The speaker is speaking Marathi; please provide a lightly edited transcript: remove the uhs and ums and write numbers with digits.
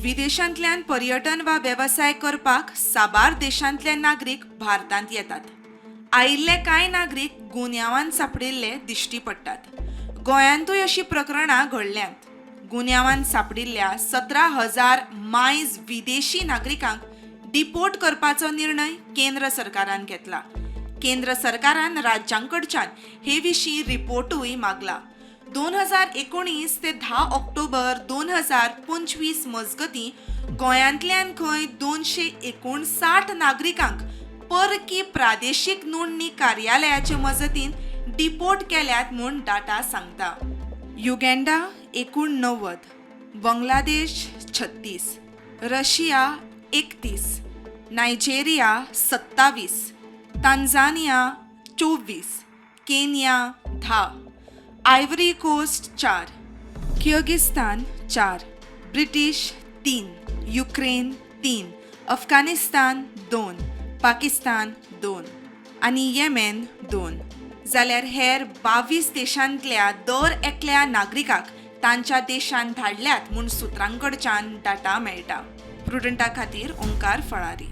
विदेशांतल्यान पर्यटन वा वेवसाय करपाक साबार देशांतले नागरीक भारतांत येतात. आयिल्ले कांय नागरीक गुन्यांवान सांपडिल्ले दिश्टी पडटात. गोंयांतूय अशी प्रकरणां घडल्यांत. गुन्यांवान सांपडिल्ल्या 17,000 मायज विदेशी नागरिकांक डिपोर्ट करपाचो निर्णय केंद्र सरकारान घेतला. केंद्र सरकारान राज्यांकडच्यान हे विशीं रिपोर्टूय मागला. 2019 ते 10 ऑक्टोबर 2025 मजगतीं गोंयांतल्यान खंय 259 नागरिकांक परकी प्रादेशीक नोंदणी कार्यालयाचे मजतीन डिपोर्ट केल्यात म्हूण डाटा सांगता. Uganda 89, Bangladesh 36, Russia 31, Nigeria 27, Tanzania 24, Kenya 10, Ivory Coast 4, Kyrgyzstan 4, British 3, Ukraine 3, Afghanistan 2, Pakistan 2 आनी येमेन 2. जाल्यार हेर 22 देशांतल्या दर एकल्या नागरिकाक तांच्या देशांत धाडल्यात म्हूण सुत्रांकडच्यान डाटा मेळटा. प्रुडंटा खातीर ओंकार फळारी.